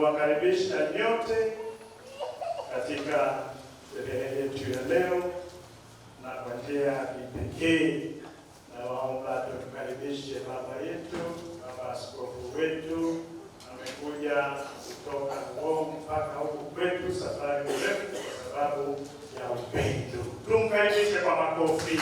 kuwakaribisha nyote katika sherehe yetu ya leo, na kwa njia ya kipekee na waomba tukaribishe baba yetu, baba askofu wetu. Amekuja kutoka Ngong mpaka huku kwetu, safari ndefu kwa sababu ya upendo. Tumkaribishe kwa makofi.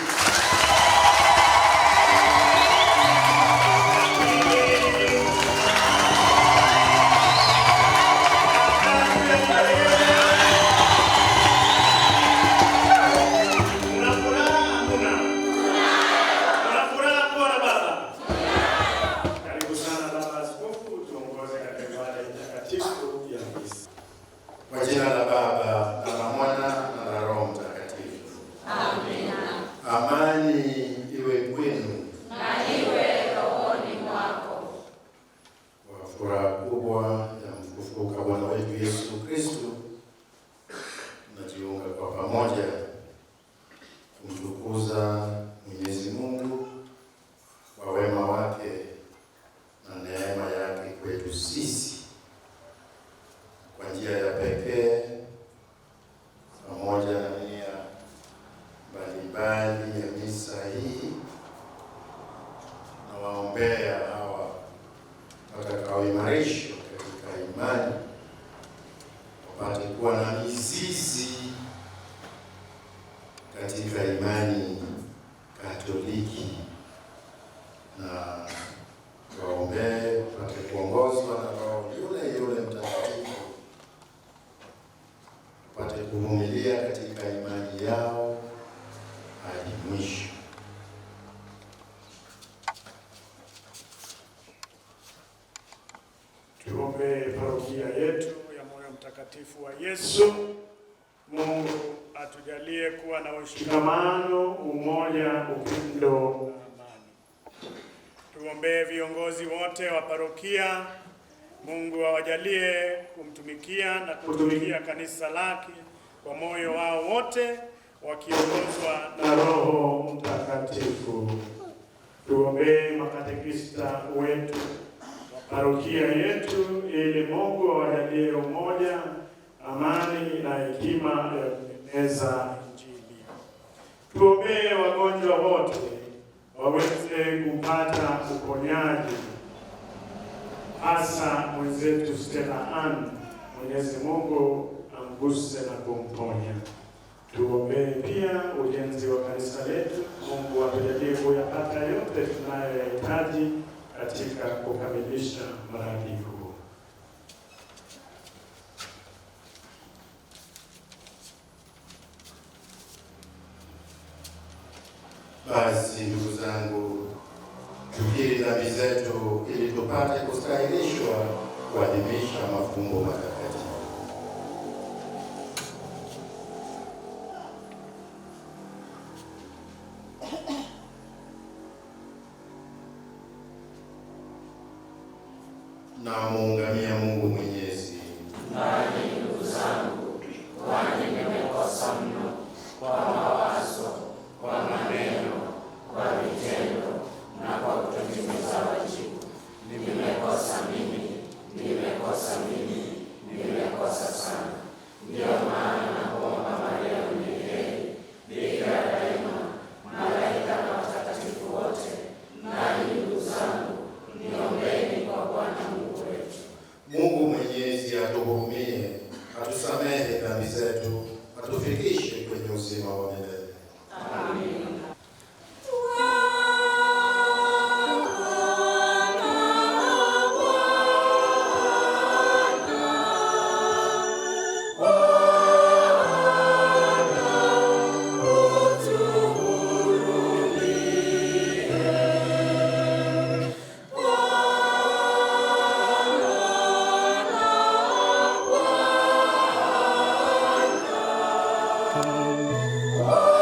Kwa jina la Baba na la Mwana na la Roho Mtakatifu. Amina. Amani iwe kwenu na iwe rohoni mwako. Kwa furaha kubwa ya mfufuka Bwana wetu Yesu Kristo, tunajiunga kwa pamoja kumtukuza Mwenyezi Mungu kwa wema wake na neema yake kwetu sisi. Kwa njia ya pekee, pamoja na nia mbalimbali ya misa hii, na waombea hawa watakaoimarishwa katika imani, wapate kuwa na mizizi katika imani Katoliki, na waombee wapate kuongozwa na Roho yule Mtakatifu, wapate kuvumilia katika imani yao hadi mwisho. Tuombe parokia yetu ya Moyo Mtakatifu wa Yesu. Mungu atujalie kuwa na ushikamano, umoja, upendo na amani. Tuombee viongozi wote wa parokia. Mungu awajalie kumtumikia na kutumikia kanisa lake kwa moyo wao wote, wakiongozwa na Roho Mtakatifu. Tuombee makatekista wetu wa parokia yetu, ili Mungu awajalie umoja, amani na hekima ya kueneza Injili. Tuombee wagonjwa wote waweze kupata uponyaji, hasa mwenzetu Stella Ann, Mwenyezi Mungu amguse na kumponya. Tuombee pia ujenzi wa kanisa letu. Mungu atujalie kuyapata yote tunayoyahitaji katika kukamilisha mradi huu. Basi ndugu zangu, tukiri dhambi zetu ili tupate kustahilishwa kuadhimisha mafumbo matakatifu. Na muungamia Mungu Mwenyezi. Nanyi ndugu zangu, kwani nimekosa mno kwa mawazo, kwa maneno, kwa vitendo na kwa kutotimiza wajibu. Nimekosa nimekosa sana. Ndio maana nakuomba Maria mwenye heri, Bikira daima, malaika na watakatifu wote, nanyi ndugu zangu, niombeni kwa Bwana Mungu wetu. Mungu Mwenyezi atuhurumie, atusamehe dhambi zetu, atufikishe kwenye uzima wa milele. Amen. Amen.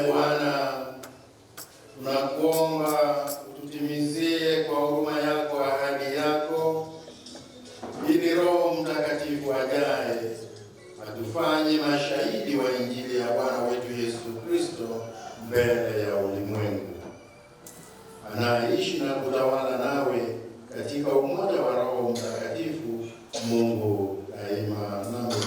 Bwana, tunakuomba ututimizie kwa huruma yako ahadi yako, ili Roho Mtakatifu ajaye atufanye mashahidi wa Injili ya Bwana wetu Yesu Kristo mbele ya ulimwengu. Anaishi na kutawala nawe katika umoja wa Roho Mtakatifu, Mungu daima na milele.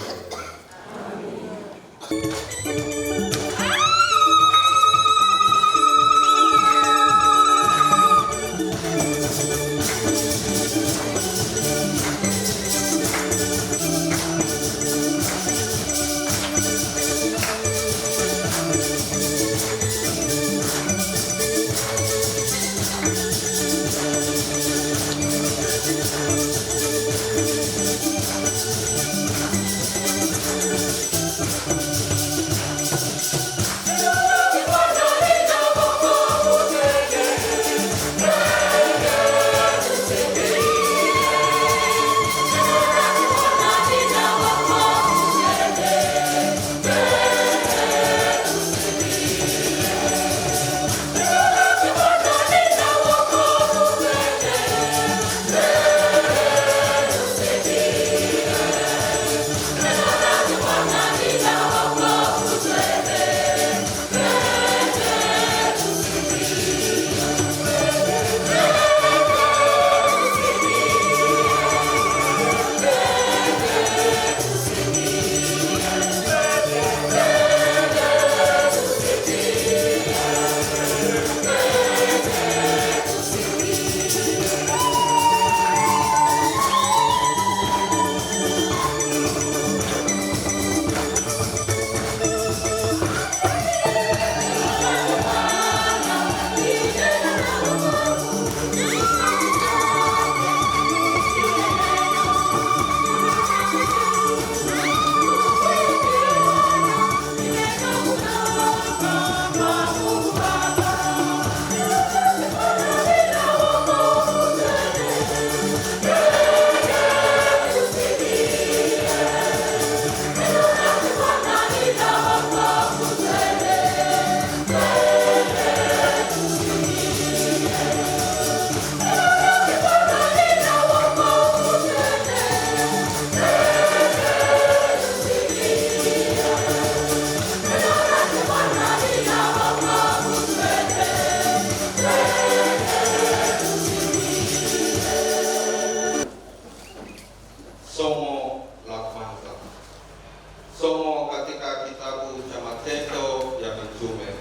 Amen.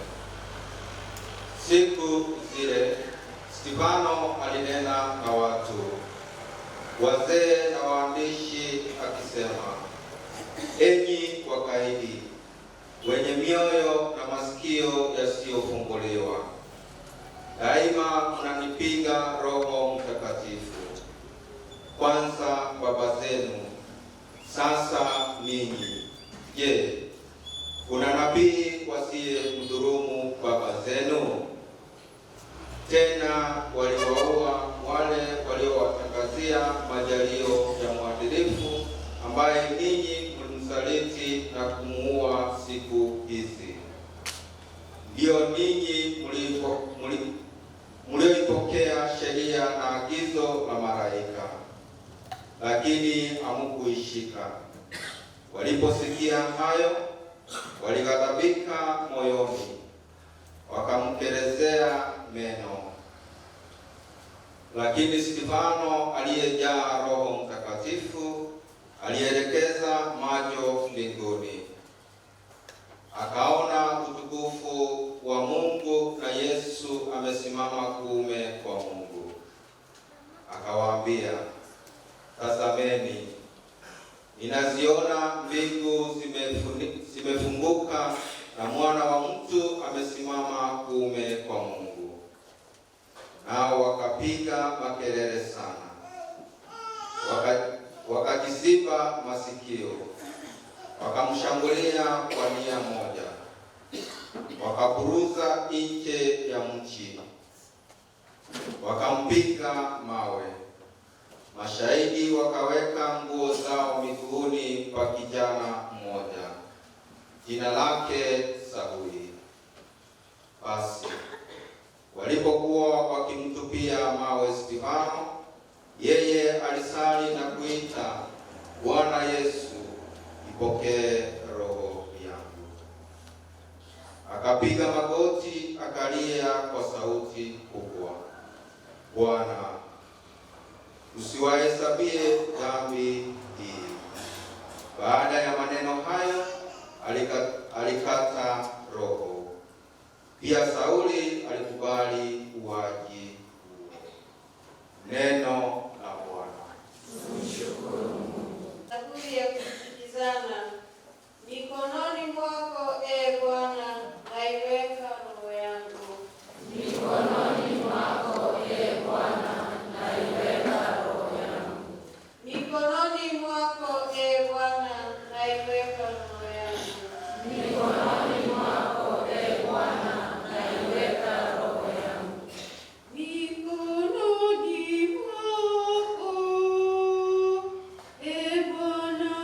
Siku zile Stefano alinena na watu, wazee na waandishi, akisema, enyi wakaidi, wenye mioyo na masikio yasiyofunguliwa, daima mnanipiga Roho Mtakatifu. Kwanza baba zenu, sasa ninyi. Je, kuna nabii wasiyemdhulumu baba zenu? Tena waliwaua wale waliowatangazia majalio ya mwadilifu, ambaye ninyi mlimsaliti na kumuua siku hizi. Ndio ninyi mlioipokea sheria na agizo la malaika, lakini hamkuishika. Waliposikia hayo, walighadhabika moyoni, wakamkerezea meno. Lakini Stefano, aliyejaa Roho Mtakatifu, alielekeza macho mbinguni, akaona utukufu wa Mungu na Yesu amesimama kuume kwa Mungu. Akawaambia, tazameni, ninaziona mbingu zimefunguka na Mwana wa Mtu amesimama kuume kwa Mungu. Nao wakapiga makelele sana, wakajiziba masikio, wakamshambulia kwa nia moja, wakaburuza nje ya mji, wakampiga mawe. Mashahidi wakaweka nguo zao miguuni pa kijana mmoja, jina lake Sauli. Basi walipokuwa wakimtupia mawe Stefano, yeye alisali na kuita, Bwana Yesu, ipokee roho yangu. Akapiga magoti akalia kwa sauti kubwa, Bwana, usiwahesabie dhambi hii. Baada ya maneno hayo alikata roho. Pia Sauli alikubali uwaji huo. Neno la Bwana. Tumshukuru Mungu. Zaburi ya kusikizana. Mikononi mwako, e Bwana, naiweka roho yangu. Mikononi mwako, e Bwana, naiweka roho yangu. Mikononi mwako, e Bwana, naiweka roho yangu. Mikononi mwako, e Bwana, naiweka roho yangu. Mikononi mwako, e Bwana,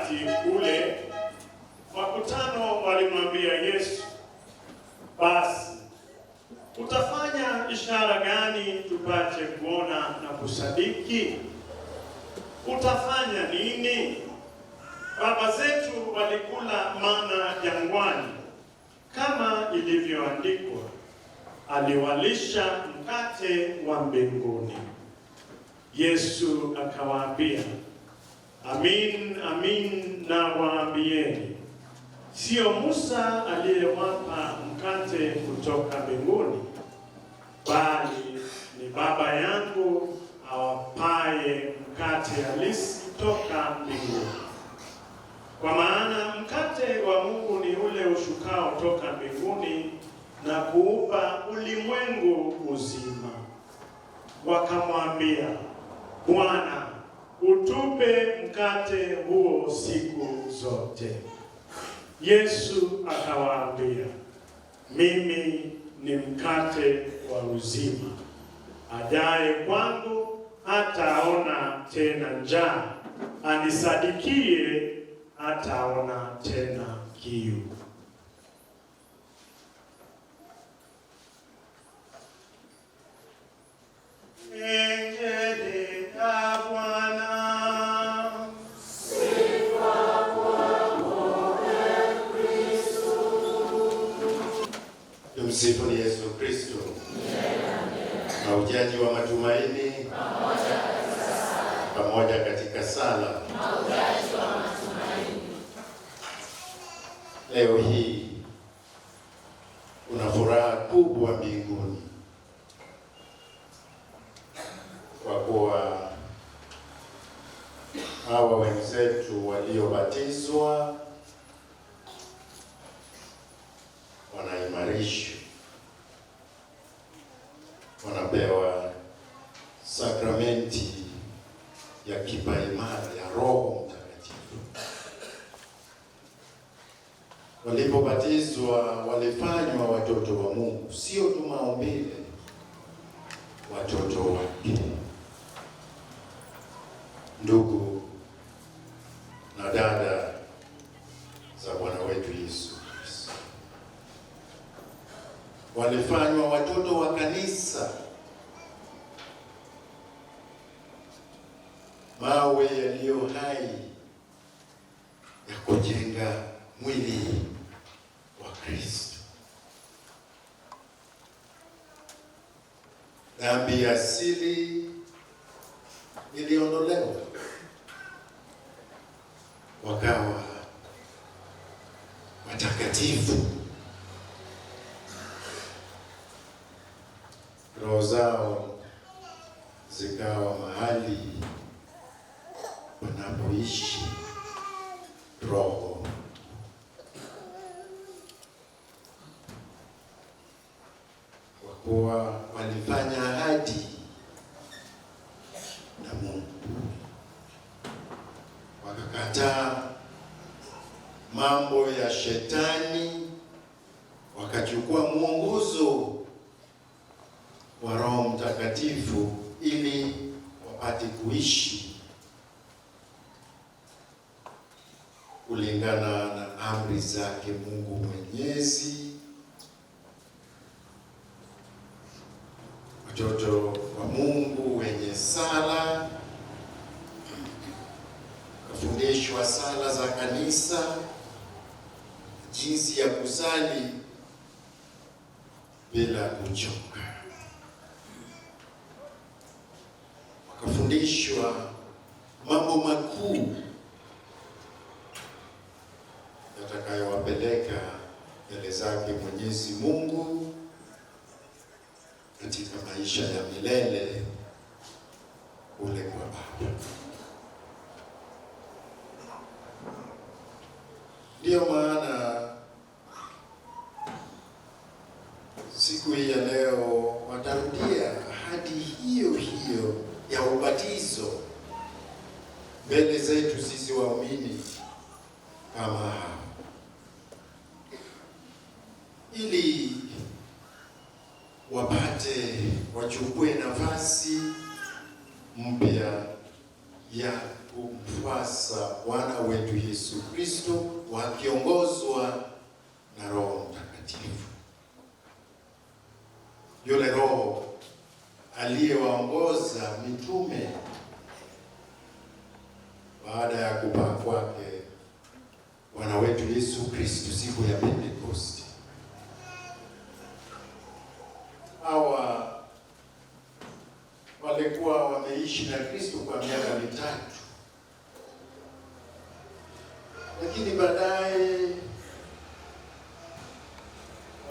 wakati ule makutano walimwambia Yesu, basi utafanya ishara gani tupate kuona na kusadiki? Utafanya nini? Baba zetu walikula mana jangwani, kama ilivyoandikwa, aliwalisha mkate wa mbinguni. Yesu akawaambia, amin, amin nawaambieni, sio Musa aliyewapa mkate kutoka mbinguni, bali ni Baba yangu awapaye mkate halisi toka mbinguni. Kwa maana mkate wa Mungu ni ule ushukao toka mbinguni na kuupa ulimwengu uzima. Wakamwambia, Bwana, utupe mkate huo siku zote. Yesu akawaambia, mimi ni mkate wa uzima. Ajaye kwangu hataona tena njaa, anisadikie hataona tena kiu. Injili ya Bwana. Sifa kwako, Ee Kristo. Tumsifuni Yesu Kristo. Maujaji wa matumaini pamoja katika sala. Maujaji wa matumaini. Leo hii kuna furaha kubwa mbinguni kwa kuwa hawa wenzetu waliobatizwa wanaimarishwa, wanapewa sakramenti ya kipaimara ya Roho Mtakatifu. Walipobatizwa walifanywa watoto wa Mungu, sio tu maumbile, watoto wake. Ndugu na dada za Bwana wetu Yesu Kristo, walifanywa watoto wa kanisa, mawe yaliyo hai ya kujenga mwili wa Kristo. Dhambi ya asili iliondolewa, wakawa watakatifu, roho zao zikawa mahali wanapoishi Roho. Kwa kuwa walifanya ahadi na Mungu, wakakataa mambo ya shetani, wakachukua mwongozo wa Roho Mtakatifu ili wapate kuishi kulingana na amri zake Mungu Mwenyezi. Watoto wa Mungu wenye sala, kufundishwa sala za kanisa, jinsi ya kusali bila kuchoka. Wakafundishwa mambo makuu yatakayowapeleka mbele zake Mwenyezi Mungu katika maisha ya milele ule kwa Baba. Ndiyo maana siku hii ya leo watarudia ahadi hiyo hiyo ya ubatizo mbele zetu sisi waumini kama hao, ili wachukue nafasi mpya ya kumfuasa Bwana wetu Yesu Kristo, wakiongozwa na Roho Mtakatifu. Yule Roho aliyewaongoza mitume baada ya kupaa kwake Bwana wetu Yesu Kristo siku ya Pentekoste. Hawa walikuwa wameishi na Kristo kwa miaka mitatu, lakini baadaye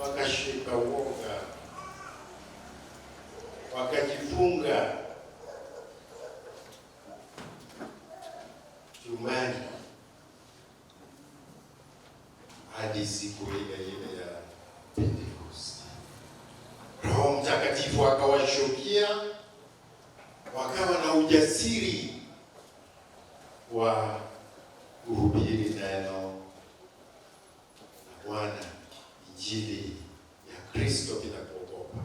wakashika uoga, wakajifunga chumbani hadi siku ile ya Pentekoste. Roho Mtakatifu akawashukia, wakawa na ujasiri wa kuhubiri neno la Bwana, Injili ya Kristo bila kuogopa.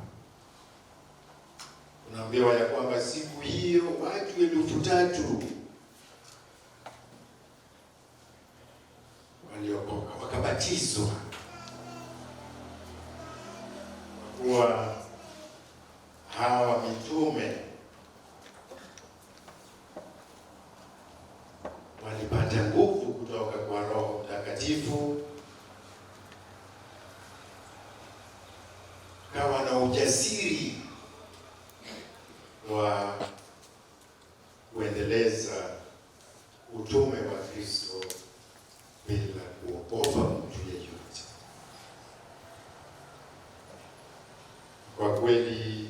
Tunaambiwa ya kwamba siku hiyo watu 3,000 waliokoka, wakabatizwa. Kwa hawa mitume walipata nguvu kutoka kwa Roho Mtakatifu, kawa na ujasiri wa kuendeleza utume wa Kristo bila kuogopa mtu yeyote. Kwa kweli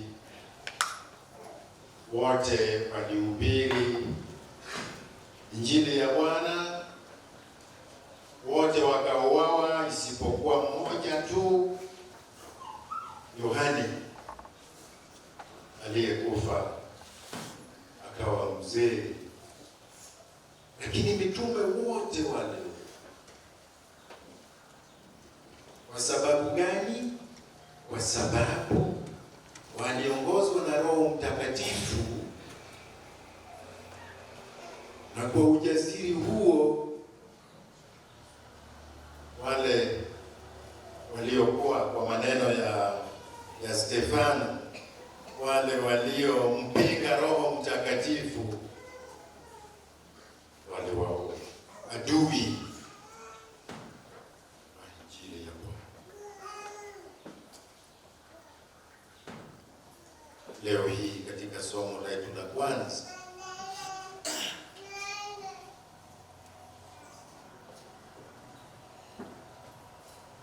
wote walihubiri Injili ya Bwana, wote wakauawa isipokuwa mmoja tu, Yohane, aliyekufa akawa mzee. Lakini mitume wote wale, kwa sababu gani? Kwa sababu waliongozwa na Roho Mtakatifu, na kwa ujasiri huo wale waliokuwa, kwa maneno ya Stefano, wale waliompinga Roho Mtakatifu waliwaua, adui wa Injili ya Bwana. Leo hii katika somo letu la kwanza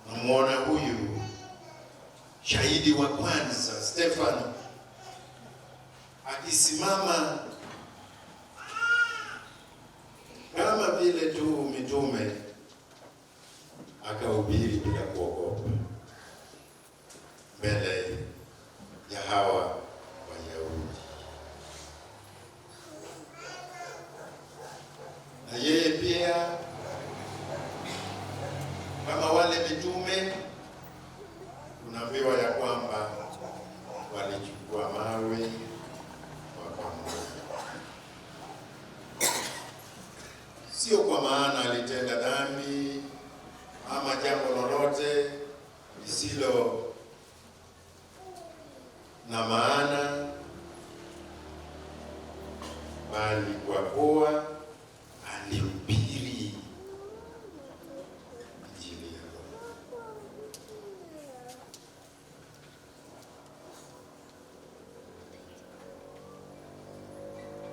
namuona huyu shahidi wa kwanza Stefano akisimama kama vile tu mitume, akahubiri bila kuogopa mbele ya hawa Wayahudi. Na yeye pia kama wale mitume, tunaambiwa ya kwamba walichukua mawe wakamwaga. Sio kwa maana alitenda dhambi ama jambo lolote lisilo na maana, bali kwa kuwa alihubiri Injili ya Bwana.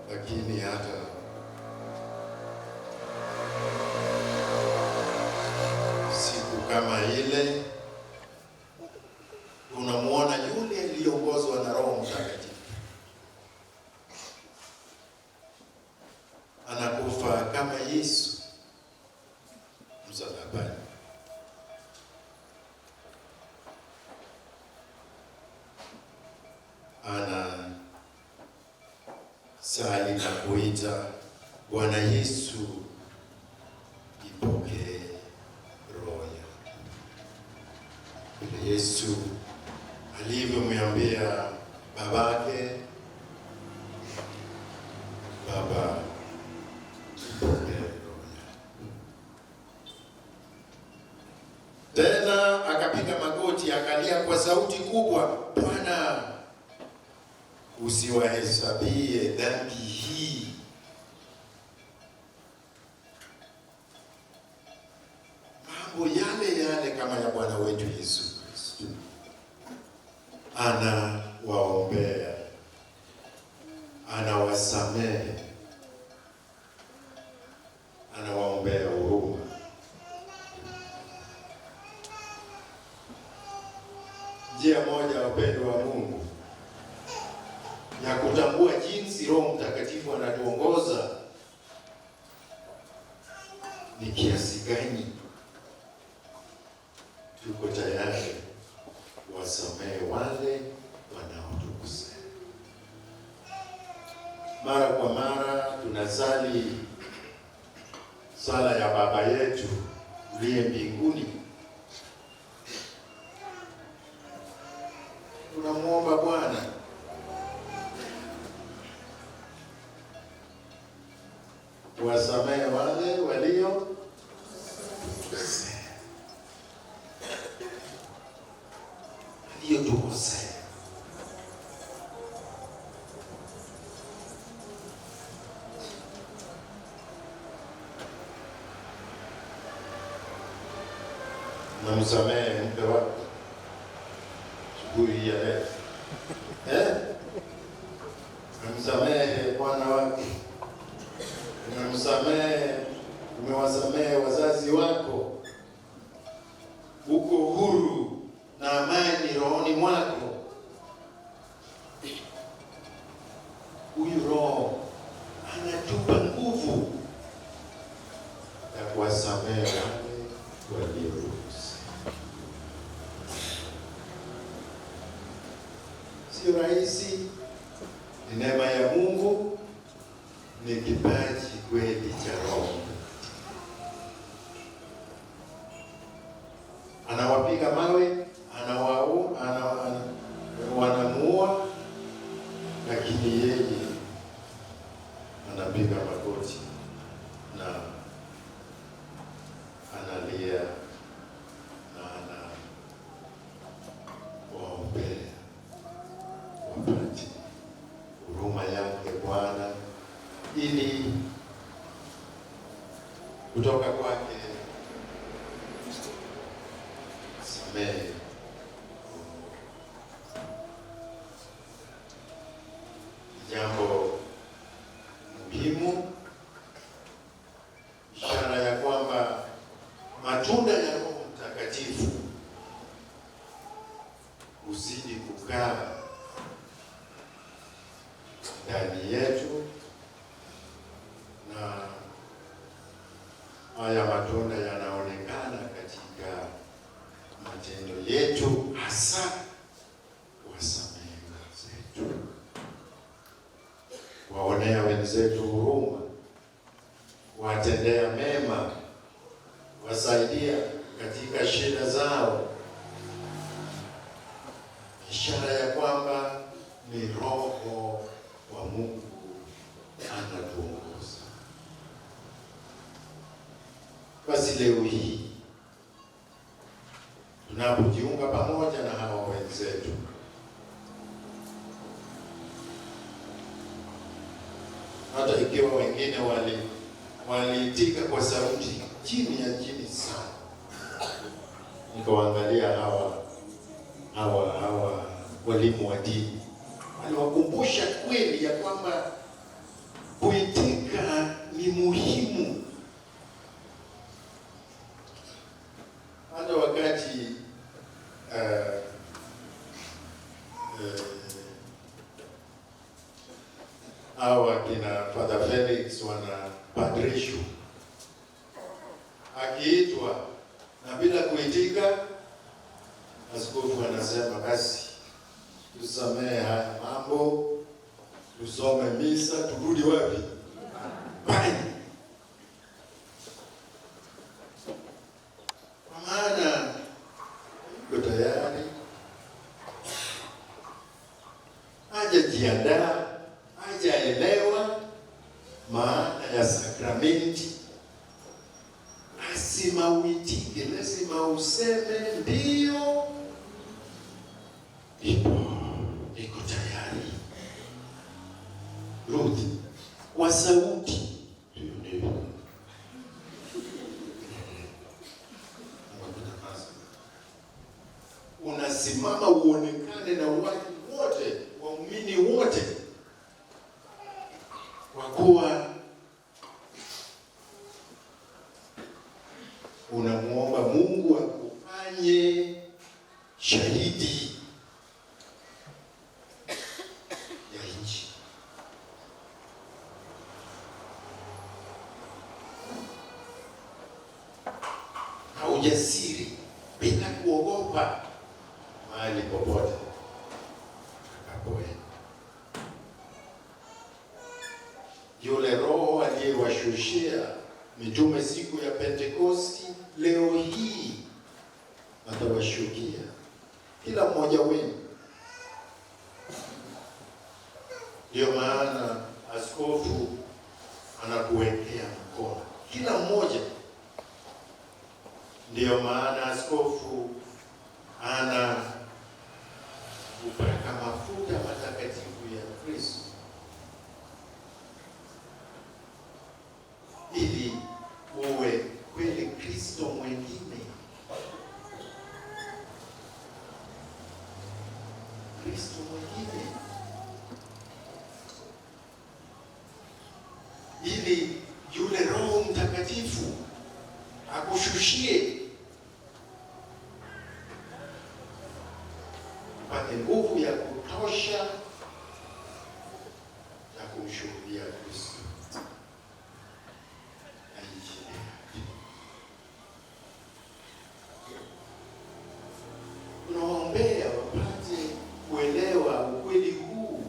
Lakini hata siku kama ile tunamuona yule aliyeongozwa na Roho Mtakatifu anakufa kama Yesu msalabani. Ana sali na kuita, Bwana Yesu, ipokee roho yangu. Vile Yesu alivyomwambia babake, Baba, ipokee roho yangu. akalia kwa sauti kubwa, Bwana, usiwahesabie dhambi hii. Mambo yale yale kama ya Bwana wetu Yesu Kristo. Anawaombea, anawasamehe, anawaombea huruma. Njia moja, wapendwa wa Mungu, ya kutambua jinsi Roho Mtakatifu anatuongoza ni kiasi gani tuko tayari wasamehe wale wanaotukosea. Mara kwa mara tunasali sala ya Baba yetu uliye mbinguni. Tunamwomba Bwana wasamehe wale walio tukosea. Namsamehe mke wako asubuhi ya leo, namsamehe bwana wako, namsamehe, umewasamehe wazazi wako, uko huru na amani rohoni mwako. Huyu Roho anatupa nguvu ya kuwasamehe wale waliotukosea. Sio rahisi, ni neema ya Mungu, ni kipaji kweli cha Roho. Anawapiga mawe, wanamuua, lakini yeye anapiga magoti na analia na anawaombea wapate huruma yake Bwana, ili kutoka kwake samehe. Jambo muhimu, ishara ya kwamba matunda ya Roho Mtakatifu uzidi kukaa ndani yetu, na haya matunda yanaonekana katika matendo yetu, hasa wasamehe wenzetu, waonea wenzetu huruma, watendea mema, wasaidia katika shida zao, ishara ya kwamba ni Roho wa Mungu anatuongoza. Basi leo hii tunapojiunga pamoja na hawa wenzetu, hata ikiwa wengine waliitika kwa sauti chini ya chini sana, nikawaangalia hawa walimu wa dini, aliwakumbusha kweli ya kwamba kuitika ni muhimu. Hata wakati hawa kina Father Felix wanapadrisho, akiitwa na bila kuitika, askofu anasema basi tusamehe haya mambo, tusome misa, turudi wapi? Bali kwa maana yuko tayari, hajajiandaa, hajaelewa maana ya sakramenti, lazima uitike, lazima useme ndio Ruth kwa sauti unasimama uonekane na watu wote, waumini wote, kwa kuwa unamuomba Mungu akufanye shahidi ya nchi. Na ujasiri bila kuogopa mahali popote atakapoenda. Yule Roho aliyewashushia mitume siku ya Pentekosti, leo hii atawashukia kila mmoja wenu. Ndio maana askofu anakuwekea mkono kila mmoja. Ndio maana askofu ana kupaka mafuta matakatifu ya Kristo ili uwe kweli Kristo mwingine. Kristo mwingine, ili yule Roho Mtakatifu akushushie upate nguvu ya kutosha na kumshuhudia Kristo na Injili yake. Tunawaombea wapate kuelewa ukweli huu,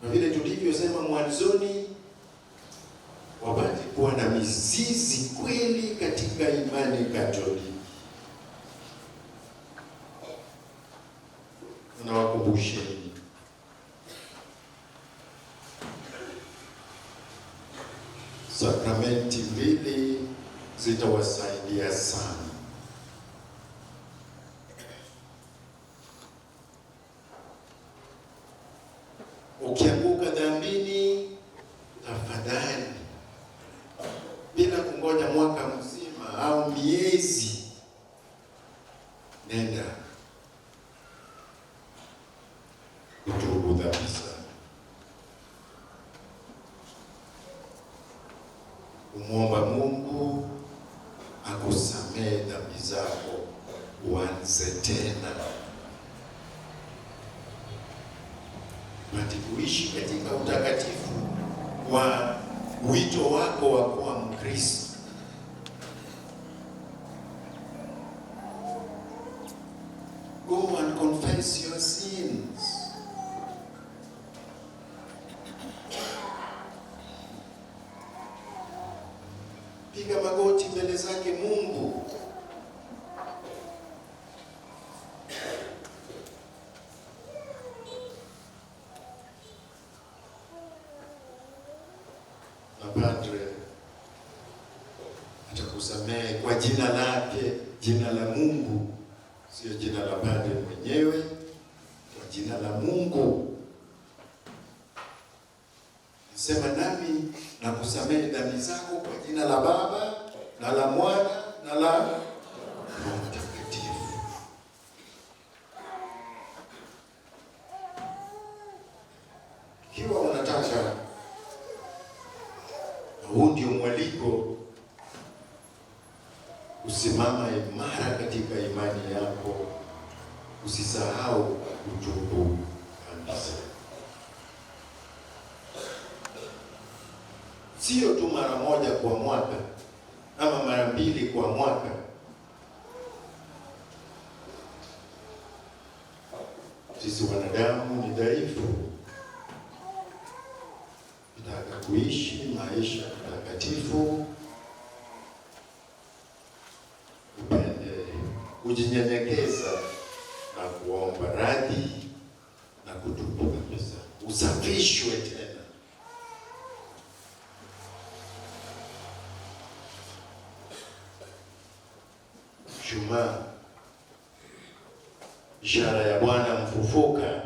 na vile tulivyosema mwanzoni, wapate kuwa na mizizi kweli katika imani Katoliki. Nawakumbusheni sakramenti mbili zitawasaidia sana. Ukianguka dhambini, tafadhali, bila kungoja mwaka mzima au miezi, nenda kutubu dhambi zako, umwomba Mungu akusamehe dhambi zako, uanze tena kuishi katika utakatifu wa wito wako wa kuwa Mkristo. Go and confess your sins. Piga magoti mbele zake Mungu. Na padre atakusamehe kwa jina lake, jina la Mungu, sio jina la padre mwenyewe, kwa jina la Mungu. Sema nami na kusamehe dhambi zako kwa jina la Baba na la Mwana na la Roho Mtakatifu. Ikiwa unataka, huu ndio mwaliko, usimama imara katika imani yako, usisahau kutubu dhambi zako. Sio tu mara moja kwa mwaka ama mara mbili kwa mwaka. Sisi wanadamu ni dhaifu, tunataka kuishi maisha matakatifu, upende kujinyenyekeza na kuomba radhi na kutubu kabisa, usafishwe tena. Ishara ya Bwana mfufuka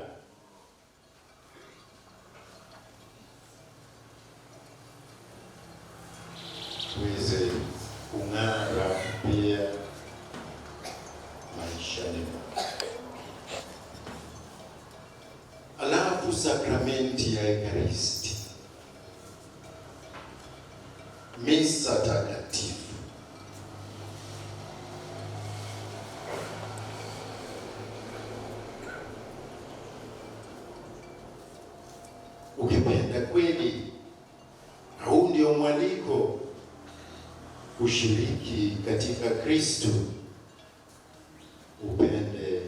sakramenti ya Ekaristi, misa takatifu. Ukipenda kweli, huu ndio mwaliko kushiriki katika Kristo, upende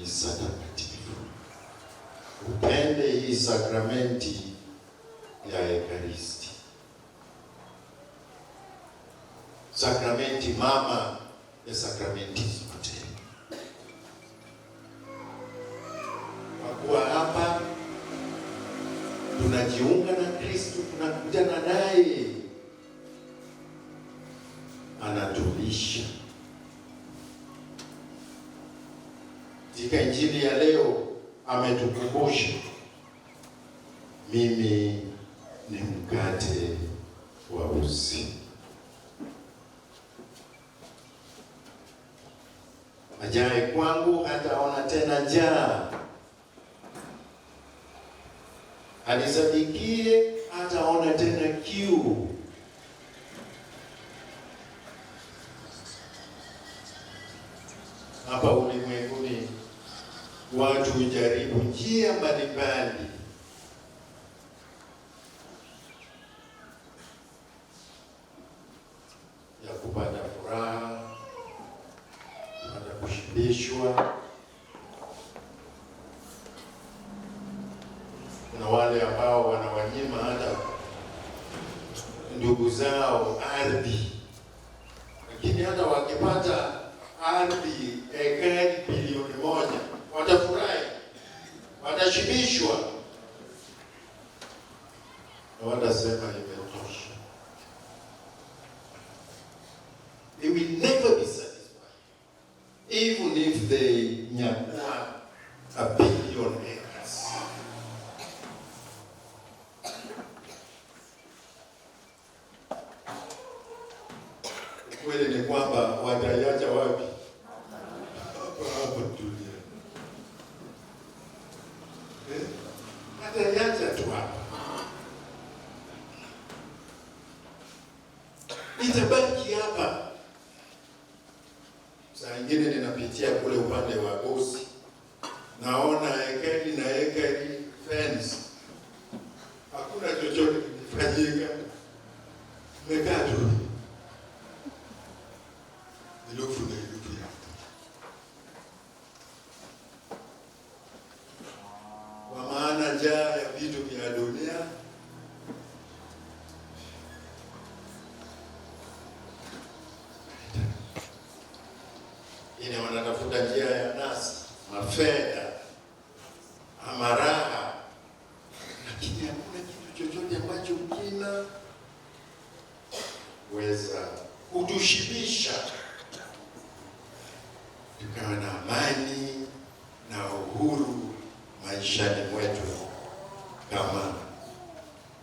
misa takatifu, upende hii sakramenti ya Ekaristi, sakramenti mama ya sakramenti zote. Kwa kuwa hapa tunajiunga na Kristo, tunakutana naye, anatulisha. Katika Injili ya leo ametukumbusha, mimi ni mkate wa uzima. Ajaye kwangu hataona tena njaa, anisadikie hataona tena kiu. Hapa ulimwenguni watu hujaribu njia mbalimbali ya kupata furaha, kupata kushibishwa. Kuna wale ambao wanawanyima hata ndugu zao ardhi, lakini hata wakipata ardhi ekari bilioni 1 watafurahi, watashibishwa na watasema imetosha. They will never be satisfied even if they nyakua a billion acres. Kweli ni kwamba wataiacha wapi? Hapa dunia. Wataiacha tu hapa. Itabaki hapa. Saa ingine ninapitia kule upande wa Bosi, naona ekari na ekari fence, hakuna chochote kinafanyika, nimekaa tu. Kwa maana njaa ya vitu vya dunia ine wanatafuta njia ya nasi, mafedha, amaraha, lakini hakuna kitu chochote ambacho kina weza kutushibisha tukawa na amani na uhuru maishani mwetu kama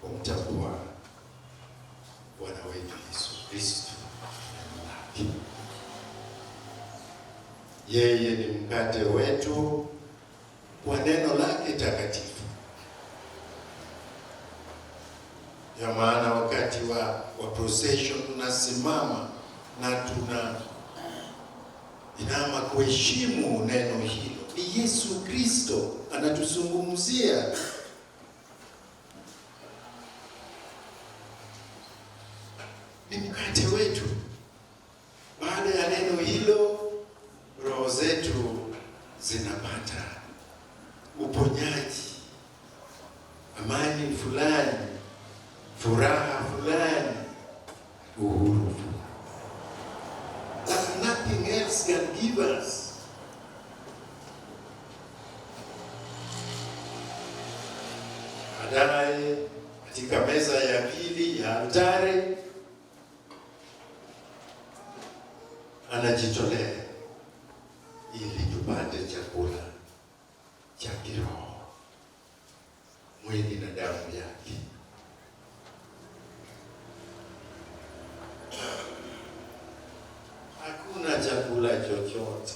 kumtambua Bwana wetu Yesu Kristo. Yeye ni mkate wetu kwa neno lake takatifu. Ya maana wakati wa procession tunasimama na tuna inama kuheshimu neno hilo. Ni Yesu Kristo anatuzungumzia. Ni mkate wetu. Baada ya neno hilo, roho zetu zinapata uponyaji, amani fulani, furaha fulani, uhuru. That nothing else can give us. Baadaye katika meza ya pili ya altare anajitolea ili tupate chakula cha kiroho, mwili na damu yake. Hakuna chakula chochote.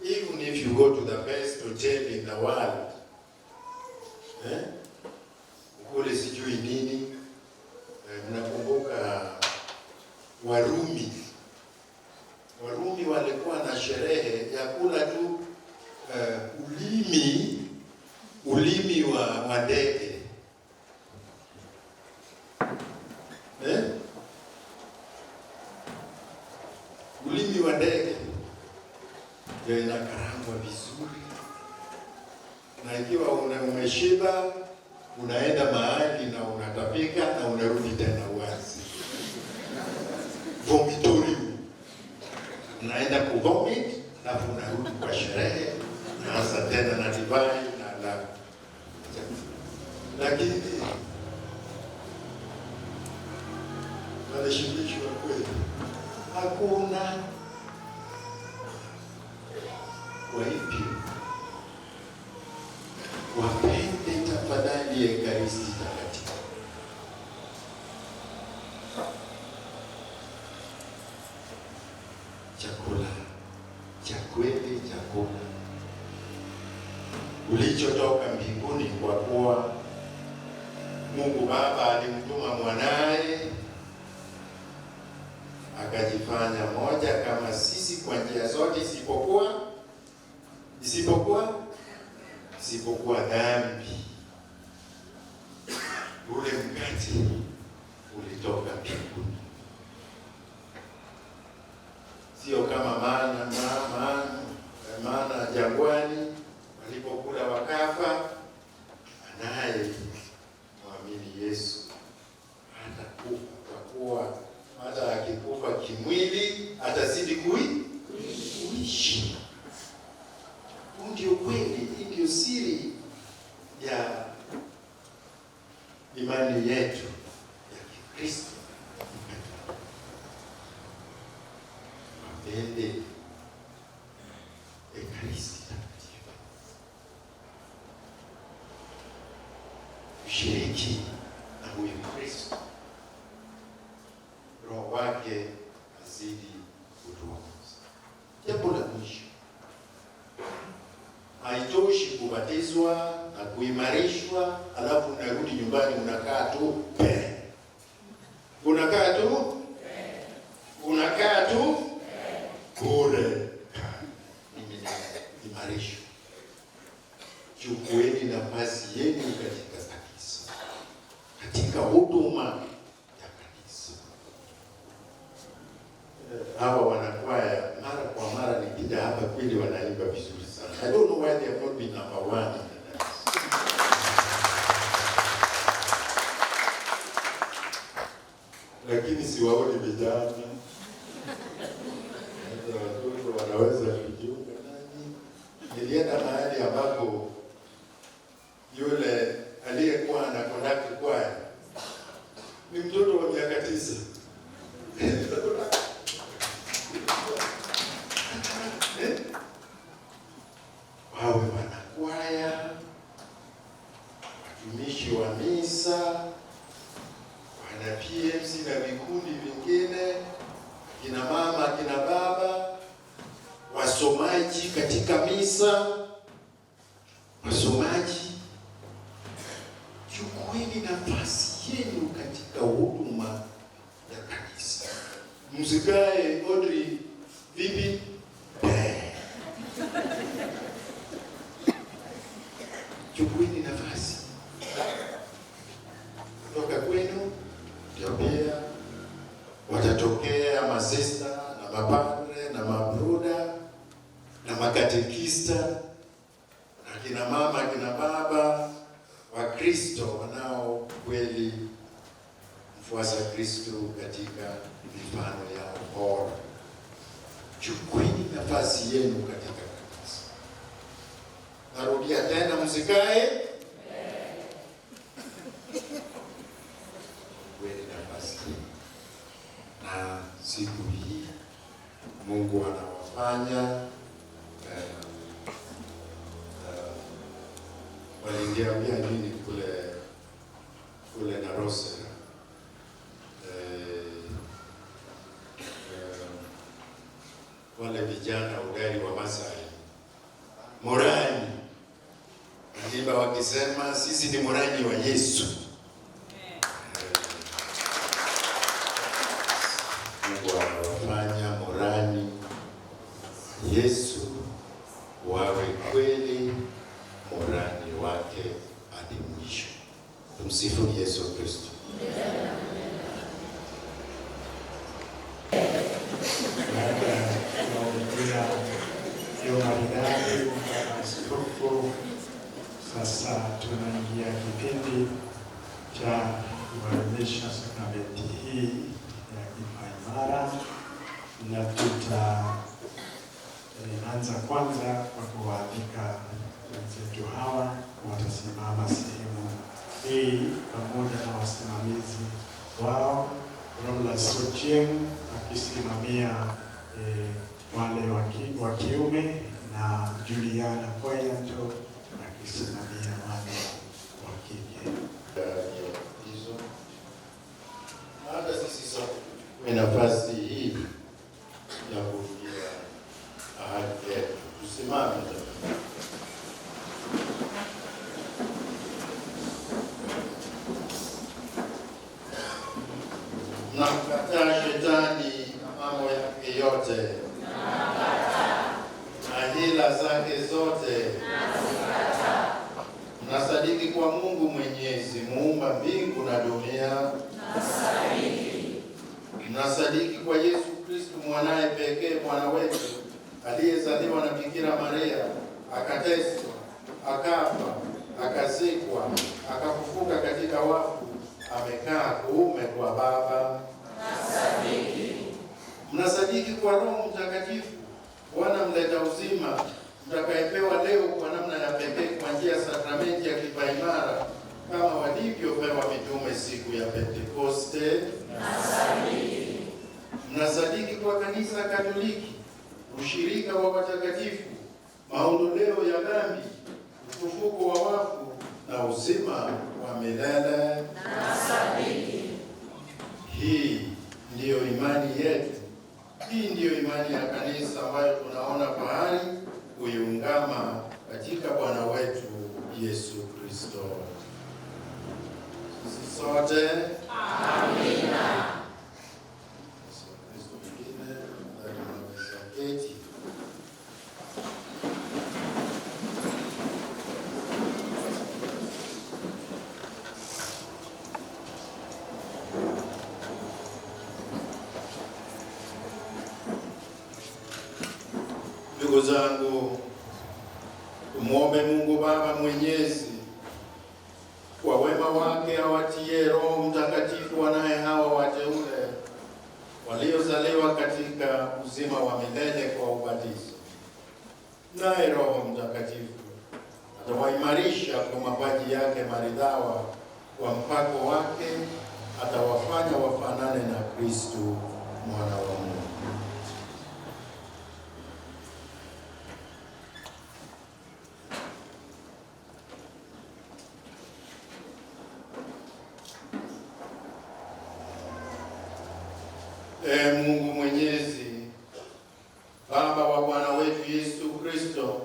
Even if you go to the best hotel in the world, Kule sijui nini. Mnakumbuka Warumi. Warumi walikuwa na sherehe ya kula tu ulimi wa ndege. Ulimi wa ndege ndio inakarangwa vizuri, na ikiwa umeshiba unaenda mahali na unatapika na unarudi tena wazi. Vomitorium. Unaenda kuvomit na unarudi kwa sherehe, unaanza tena na divai na lakini walishindishwa kweli. Hakuna. Kwa hivyo wapende tafadhali Ekaristi Takatifu. Chakula cha kweli, chakula ulichotoka mbinguni, kwa kuwa Mungu Baba alimtuma mwanaye akajifanya moja kama sisi kwa njia zote isipokuwa dhambi. Ule mkate ulitoka mbinguni, sio kama maana jangwani walipokula wakafa. Anaye mwamini Yesu hatakufa, kwa kuwa hata akikufa kimwili atazidi kuishi. Ndio kweli, ndio siri ya imani yetu ya Kikristo. Wapende Ekaristi Takatifu, ushiriki na huyu Kristo, Roho wake azidi kutuongoza. Jambo la mwisho, haitoshi kubatizwa na kuimarishwa alafu unarudi nyumbani unakaa tu kule. Imarishwa. Chukueni nafasi yenu katika kanisa, katika huduma ya kanisa. Hawa wanakwaya mara kwa mara nikija hapa kweli wanaimba vizuri sana. I don't know why they have not been number one in the dance. Lakini siwaoni vijana. Watoto wanaweza kujiunga nani. Nilienda mahali ambapo yule aliyekuwa na conduct choir ni mtoto wa miaka 9. Wawe wanakwaya, watumishi wa misa, wana PMC na vikundi vingine, kina mama, kina baba, wasomaji katika misa, wasomaji. Chukueni nafasi yenu katika huduma ya kanisa. Msikae Audrey vipi? Chukueni nafasi. Kutoka kwenu ndio pia watatokea masista na mapadre na mabruda na makatekista na kina mama, kina baba wa Kristo wanao kweli mfuasa Kristo katika mifano yao bora. Chukueni nafasi yenu katika kanisa. Narudia tena, msikae. Chukueni nafasi. Na siku hii Mungu anawafanya waliniambia nini kule na Rosera, wale vijana udari wa Masai Morani, ndiba wakisema wakisema sisi ni morani wa Yesu. Mungu anawafanya morani Yesu wawe kweli morani wake hadi mwisho. Tumsifu Yesu Kristo. Baada ya kuongea hiyo maridadi na askofu, sasa tunaingia kipindi cha kuadhimisha sakramenti hii ya kipaimara, na tutaanza kwanza kwa kuwaalika wenzetu hawa watasimama sehemu hii pamoja na wasimamizi wao, Rola Sochieng akisimamia wale wa kiume na Juliana Poyanto akisimamia wale wa kike. Hata sisi sote kwa nafasi hii ya kurudia ahadi yetu, tusimame. Namkataa shetani na mambo yake yote na hila zake zote. Nasadiki kwa Mungu Mwenyezi, muumba mbingu na dunia. Nasadiki kwa Yesu Kristo mwanaye pekee Bwana wetu, aliyezaliwa na Bikira Maria, akateswa, akafa, akazikwa, akafufuka katika wafu, amekaa kuume kwa Baba. Mnasadiki kwa Roho Mtakatifu, Bwana mleta uzima, mtakayepewa leo kwa namna ya pekee kwa njia ya sakramenti ya kipaimara kama walivyopewa mitume siku ya Pentekoste. Mnasadiki kwa Kanisa Katoliki, ushirika wa watakatifu, maondoleo ya dhambi, ufufuko wa wafu na uzima wa milele. Hii ndiyo imani yetu. Hii ndiyo imani ya kanisa ambayo tunaona fahari kuiungama katika Bwana wetu Yesu Kristo. Sisi sote amina. Kristo mwingine ndani ya keti. Ndugu zangu, tumwombe Mungu Baba Mwenyezi kwa wema wake awatie Roho Mtakatifu wanaye hawa wateule waliozaliwa katika uzima wa milele kwa ubatizo. Naye Roho Mtakatifu atawaimarisha kwa mapaji yake maridhawa, kwa mpako wake atawafanya wafanane na Kristo mwana wa Mungu. Mungu Mwenyezi, Baba wa Bwana wetu Yesu Kristo,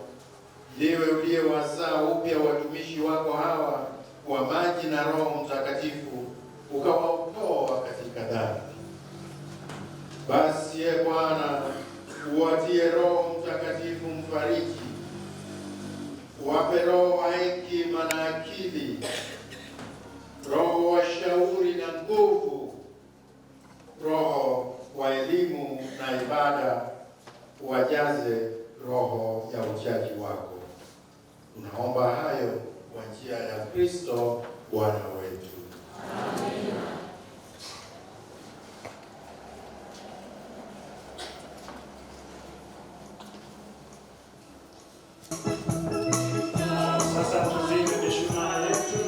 ndiwe uliyewazaa upya watumishi wako hawa kwa maji na Roho Mtakatifu, ukawaokoa katika dhambi. Basi Bwana, uwatie Roho Mtakatifu mfariji, uwape roho wa hekima na akili, roho wa shauri na nguvu, roho wa elimu na ibada, uwajaze roho ya uchaji wako. Tunaomba hayo kwa njia ya Kristo Bwana wetu. Amina. Sasa tuzime mishumaa yetu.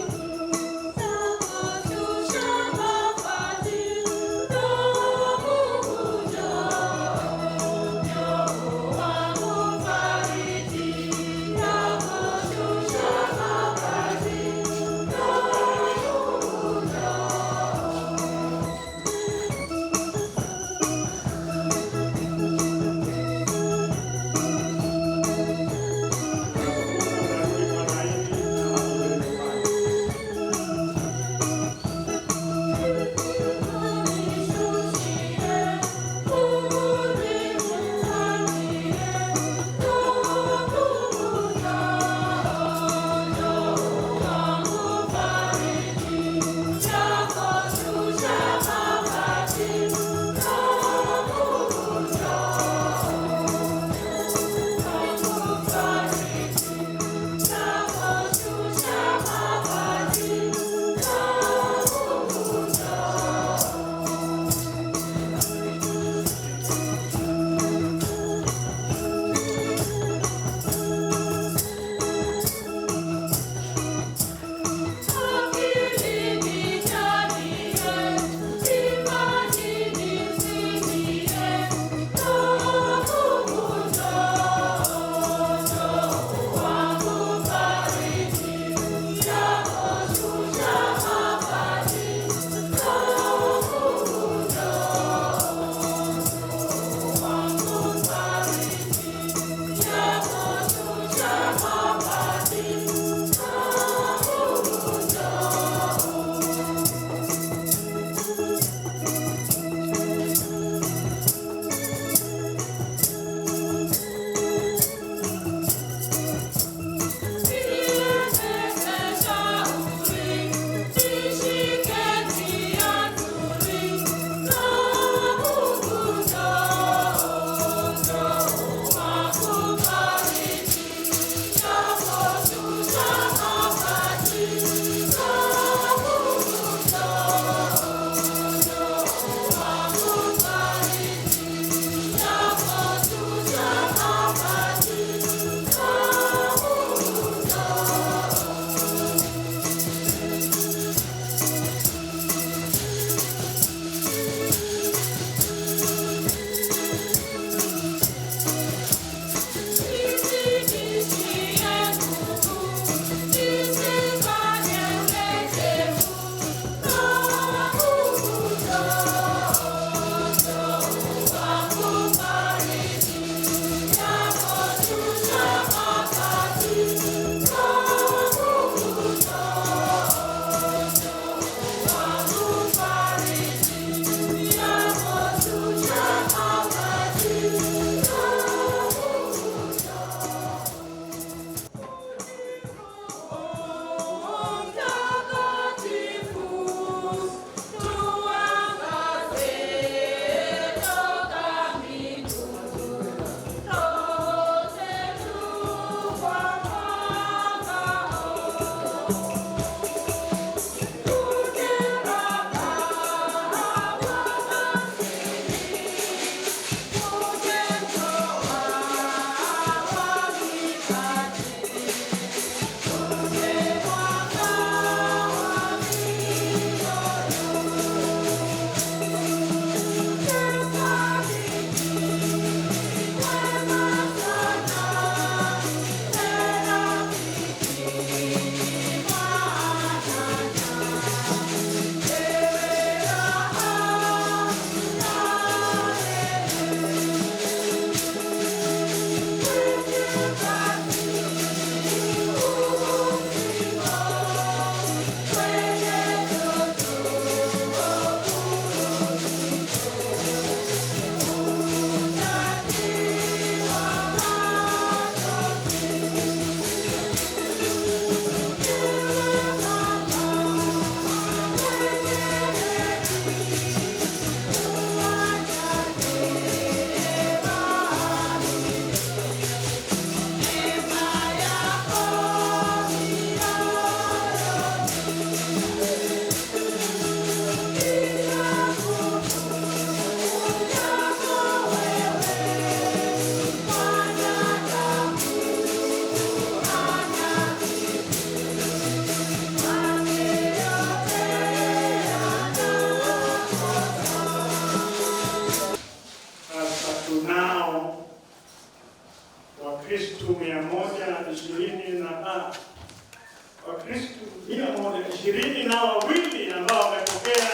122 ambao wamepokea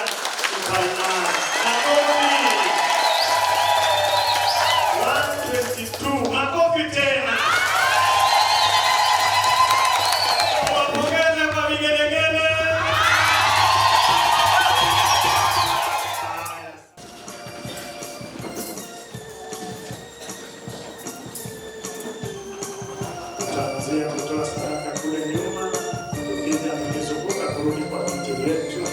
ukalimani. Makofi 122, makofi tena. Wapongeze kwa vigelegele. Tutaanzia kutoa sadaka kule nyuma, tukija tukizunguka kurudi kwa viti vyetu.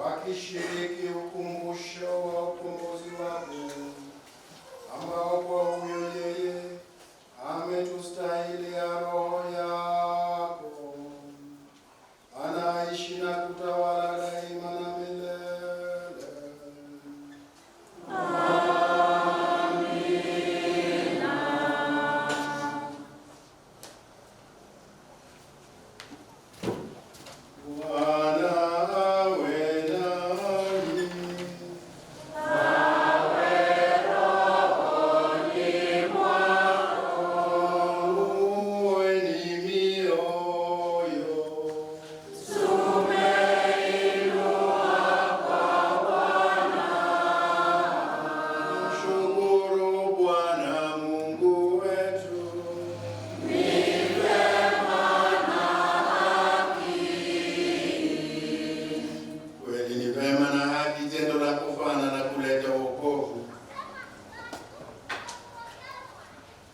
wakishiriki ukumbusho wa ukombozi wako, ambao kwa huyo yeye ametustahilia Roho yako, anaishi na kutawala daima na milele.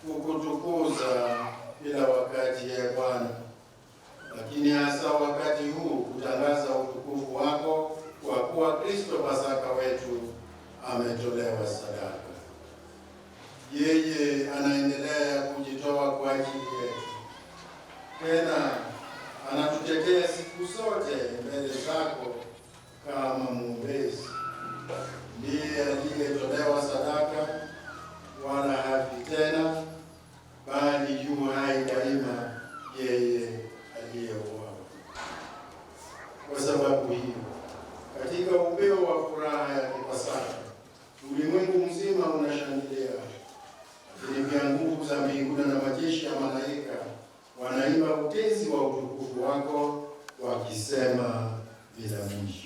Kukutukuza kila wakati ya Bwana, lakini hasa wakati huu kutangaza utukufu wako, kwa kuwa Kristo Pasaka wetu ametolewa sadaka. Yeye anaendelea kujitoa kwa ajili yetu, tena anatutetea siku zote mbele zako kama mwombezi. Ndiye aliyetolewa sadaka, wala hafi tena, bali yu hai daima, yeye aliyeuawa. Kwa sababu hiyo, katika upeo wa furaha ya Pasaka, ulimwengu mzima unashangilia, lakini pia nguvu za mbinguni na majeshi ya malaika wanaimba utenzi wa utukufu wako, wakisema bila mwisho.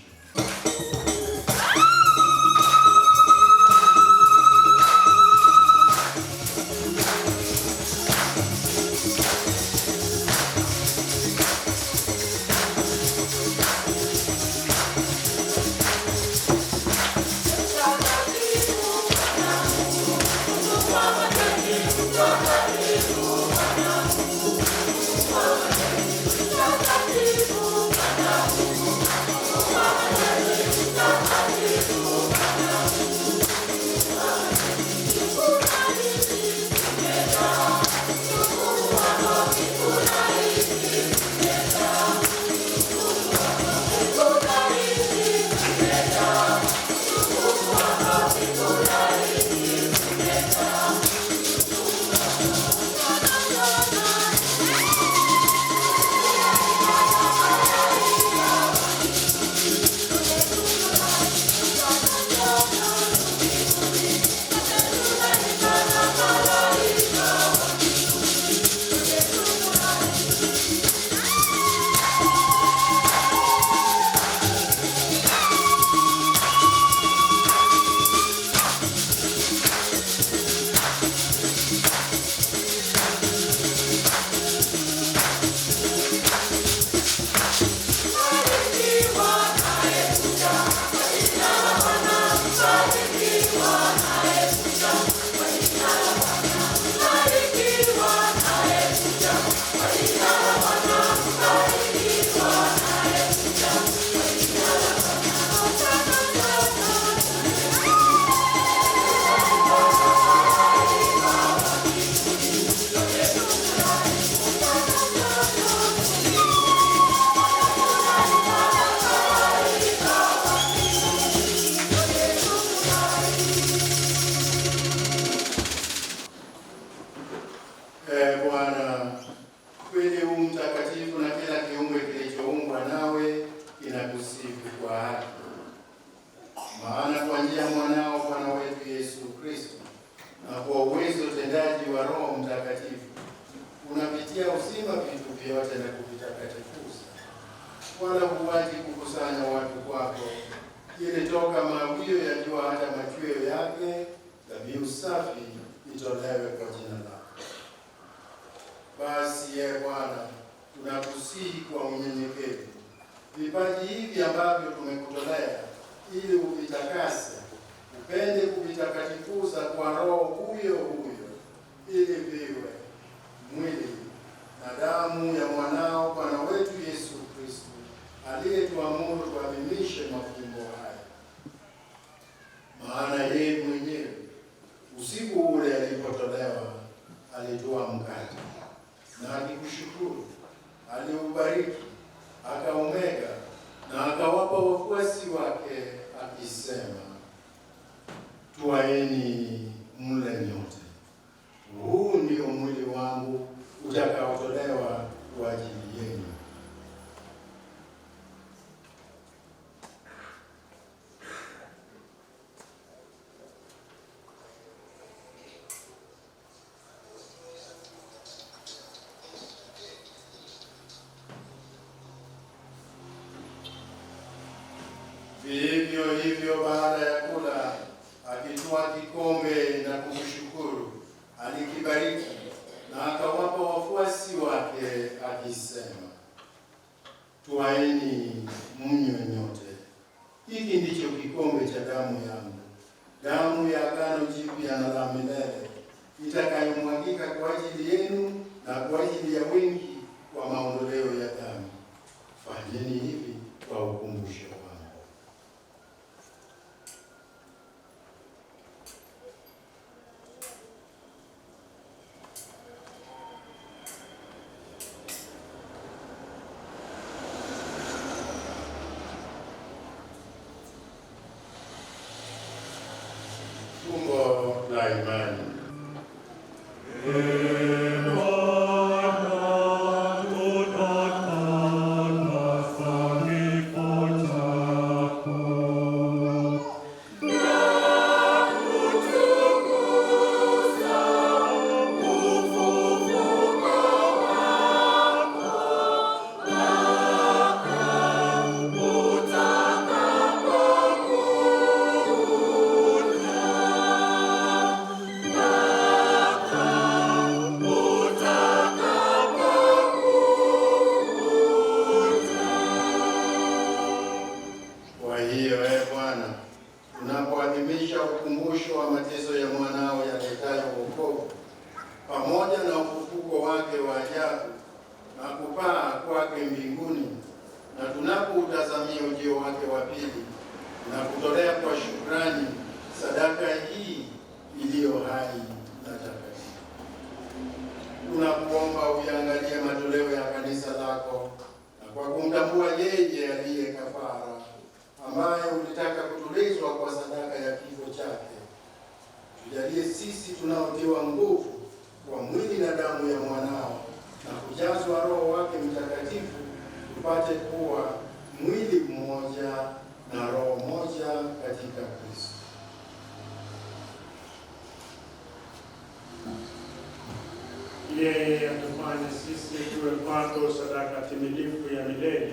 Thank you. dhabihu safi itolewe kwa jina lako. Basi Bwana, tunakusihi kwa unyenyekevu vipaji hivi ambavyo tumekutolea, ili uvitakase, upende kuvitakatifuza kwa Roho huyo huyo, ili viwe mwili na damu ya mwanao Bwana wetu Yesu Kristo, aliyetuamuru tuadhimishe mafumbo haya. Maana yeye mwenyewe usiku ule alipotolewa, alitoa mkate na akikushukuru, aliubariki, akaumega na akawapa wafuasi wake akisema, twaeni mle nyote, huu ndio mwili wangu utakaotolewa kwa ajili yenu. Vivyo hivyo baada ya kula, akitwaa kikombe na kumshukuru, alikibariki na akawapa wafuasi wake akisema, twaeni mnywe nyote, hiki ndicho kikombe cha damu yangu, damu ya agano jipya na la milele, itakayomwagika kwa ajili yenu na kwa ajili ya wengi kwa maondoleo ya dhambi. Fanyeni hivi kwa ukumbusho wangu. Fumbo la imani. Tunapoadhimisha ukumbusho wa mateso ya mwanao yaletayo wokovu pamoja na ufufuko wake wa ajabu na kupaa kwake mbinguni, na tunapoutazamia ujio wake wa pili, na kutolea kwa shukrani sadaka hii iliyo hai na takatifu, tunakuomba uiangalie matoleo ya kanisa lako, na kwa kumtambua yeye aliye kafara, ambaye ulitaka kutulizwa kwa sadaka ya kifo chake, tujalie sisi tunaotiwa nguvu kwa mwili na damu ya mwanao na kujazwa Roho wake Mtakatifu, tupate kuwa mwili mmoja na roho moja katika Kristo. Yeye atufanye sisi tuwe kwako sadaka timilifu ya milele,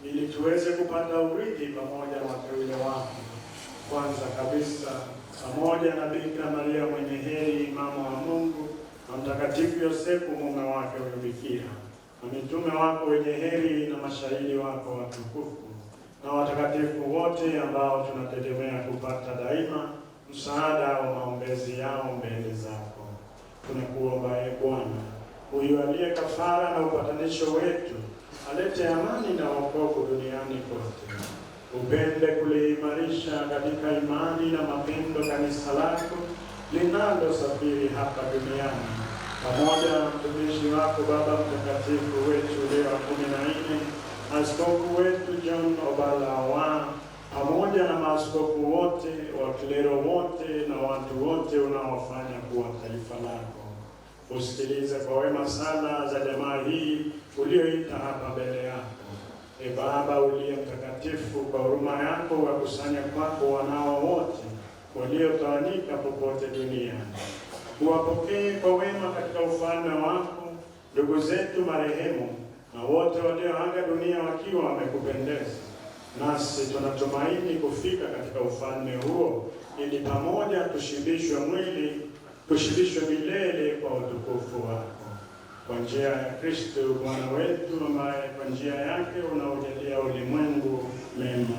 ili tuweze kupata urithi pamoja na wateule wako. Kwanza kabisa, pamoja na Bikira Maria mwenye heri, mama wa Mungu, na Mtakatifu Yosefu mume wake huyo Bikira, na mitume wako wenye heri, na mashahidi wako watukufu, na watakatifu wote ambao tunategemea kupata daima msaada wa maombezi yao mbele zako. Tunakuomba Bwana, huyu aliye kafara na upatanisho wetu, alete amani na wokovu duniani kote. Upende kuliimarisha katika imani na mapendo kanisa lako linalosafiri hapa duniani, pamoja na mtumishi wako Baba Mtakatifu wetu Leo wa 14, askofu wetu John Obalawa, pamoja na maaskofu wote, wakilero wote na watu wote unaofanya kuwa taifa lako. Usikilize kwa wema sala za jamaa hii ulioita hapa mbele yako. Baba uliye mtakatifu, kwa huruma yako wakusanya kwako wanao wote waliotawanyika popote duniani. Uwapokee kwa wema katika ufalme wako ndugu zetu marehemu na wote walioaga dunia wakiwa wamekupendeza, nasi tunatumaini kufika katika ufalme huo, ili pamoja tushibishwe milele kwa utukufu wako, kwa njia ya Kristo Bwana wetu, ambaye kwa njia yake unaujalia ulimwengu mema.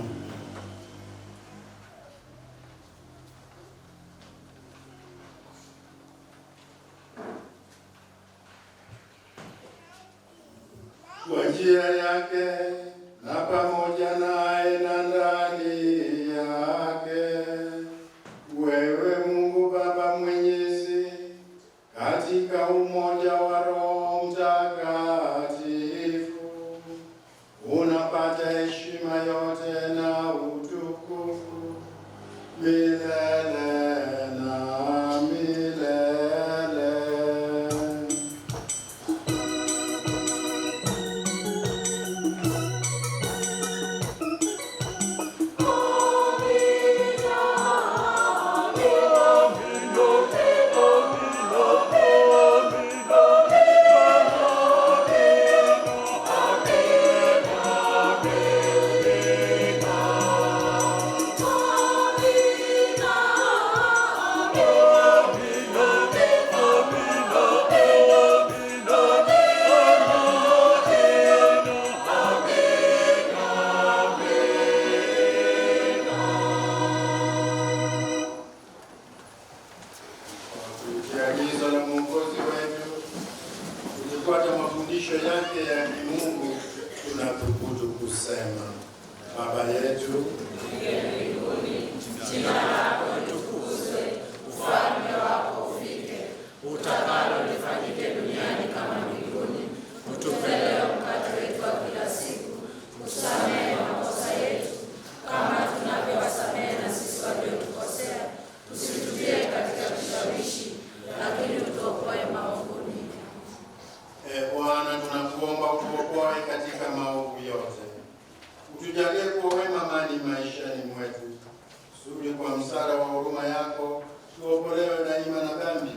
Kwa njia yake na pamoja naye na ndani yake, wewe Mungu Baba Mwenyezi, katika umoja wa Roho Mtakatifu, unapata heshima yote na utukufu milele na milele. Agizo la Mwokozi wetu kufuata mafundisho yake ya kimungu, tunathubutu kusema: Baba yetu uliye mbinguni, jina lako litukuzwe, ufalme wako ufike, utakalo lifanyike duniani kama mbinguni. Utupe leo mkate wetu wa kila siku, usamehe makosa yetu kama tunavyowasamehe na sisi waliotukosea, usitutie katika kishawishi, lakini utuokoe maovuni. Bwana, tunakuomba utuokoe katika maovu yote. Utujalie kuwa wema amani maishani mwetu, kusudi kwa msaada wa huruma yako tuokolewe daima na dhambi,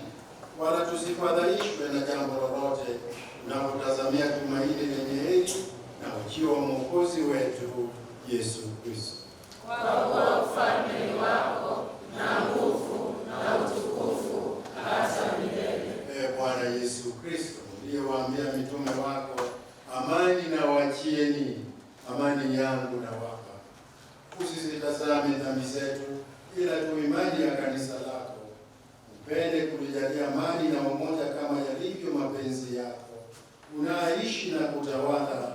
wala tusifadhaishwe na jambo lolote, tunapotazamia tumaini lenye heri na ujio wa Mwokozi wetu Yesu Kristo. Kwa kuwa ufalme ni wako na nguvu na utukufu hata milele. Bwana Yesu Kristo, uliyewaambia mitume wako, amani na wachieni, amani yangu na wapa, usizitazame dhambi zetu, ila tu imani ya kanisa lako. Upende kulijalia amani na umoja kama yalivyo mapenzi yako, unaishi na kutawala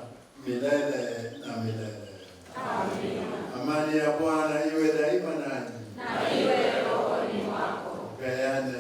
milele na milele. Amina. Amani ya Bwana iwe daima nanyi, na iwe rohoni mwako. Peane.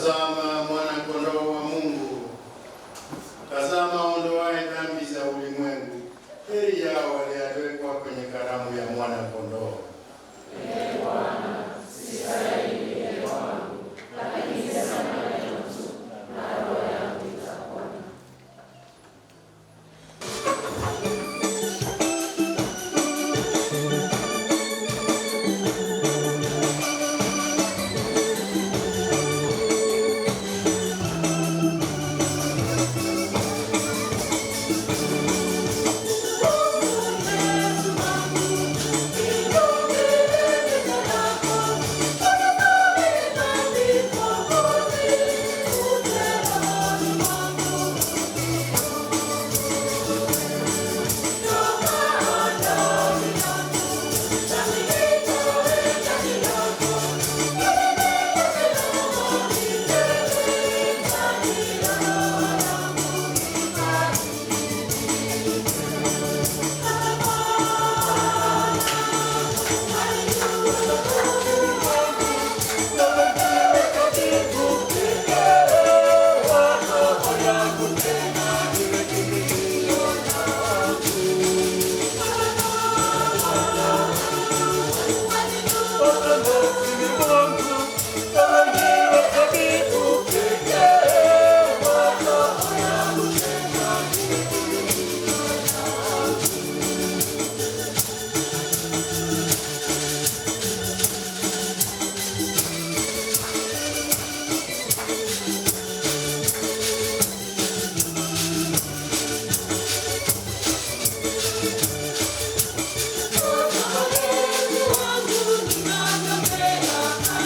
Tazama mwana-kondoo wa Mungu, tazama aondoaye dhambi za ulimwengu. Heri yao waliowekwa kwenye karamu ya mwana-kondoo. Ee Bwana, sistahili neno wangu, lakini sema neno tu, na roho yangu itapona. Yesu wangu, ninakuombea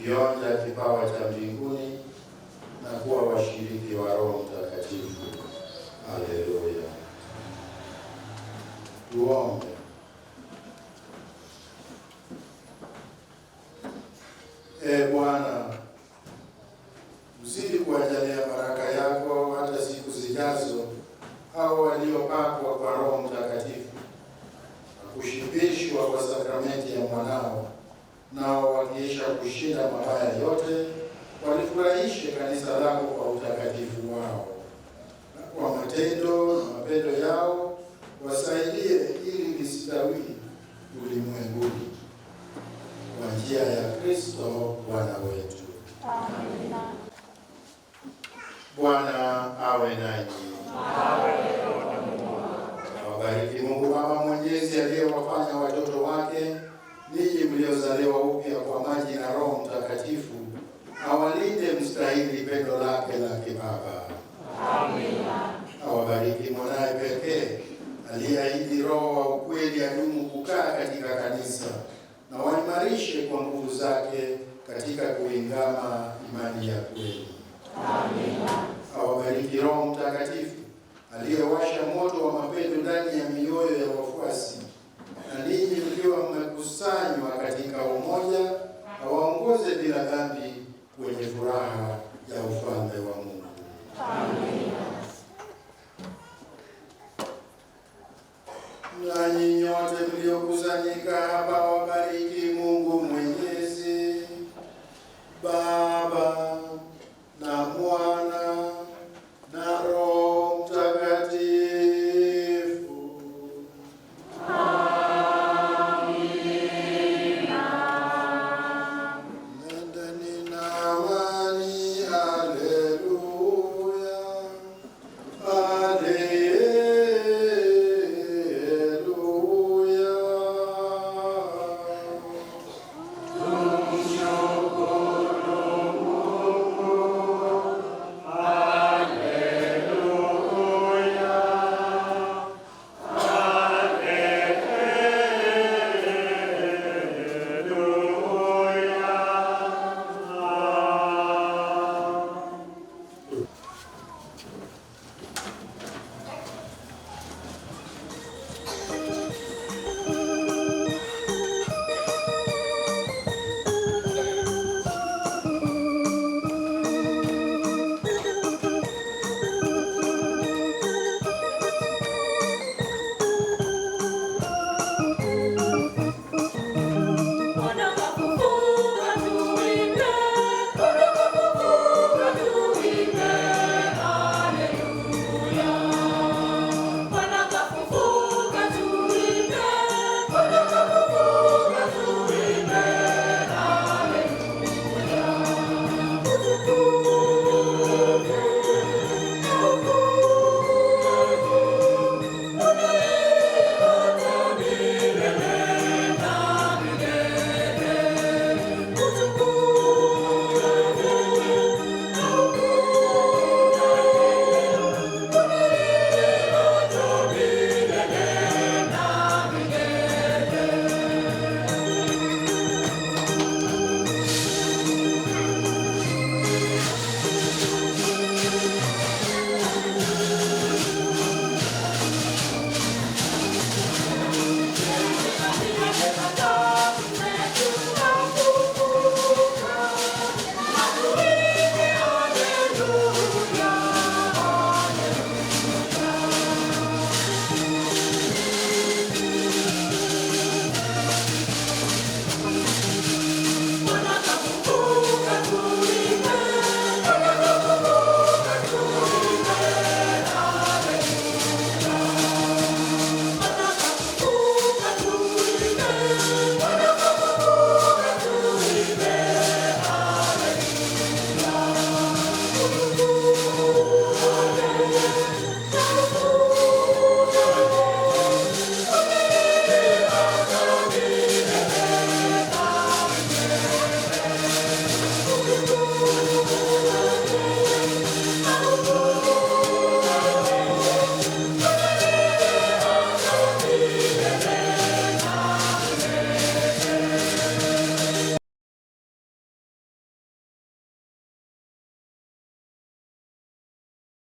kukionja kipawa cha mbinguni na kuwa washiriki wa Roho Mtakatifu. Haleluya. Tuombe. Bwana, uzidi kuwajalia baraka yako hata siku zijazo hao waliopakwa kwa Roho Mtakatifu na kushibishwa kwa sakramenti ya mwanao, nao wakiisha kushinda mabaya yote walifurahishe kanisa lako kwa utakatifu wao, na kwa matendo na mapendo yao wasaidie ili listawi ulimwenguni, kwa njia ya Kristo Bwana wetu. Amina. Bwana awe nanyi. Awabariki Mungu Baba Mwenyezi aliyewafanya watoto wake ninyi mliozaliwa upya kwa maji na Roho Mtakatifu, awalinde mstahili pendo lake la kibaba. Amina. Awabariki mwanaye pekee aliyeahidi Roho wa ukweli adumu kukaa katika kanisa, na waimarishe kwa nguvu zake katika kuingama imani ya kweli. Amina. Awabariki Roho Mtakatifu aliyewasha moto wa mapendo ndani ya mioyo ya wafuasi, na ninyi mkiwa mmekusanywa katika umoja, awaongoze bila dhambi kwenye furaha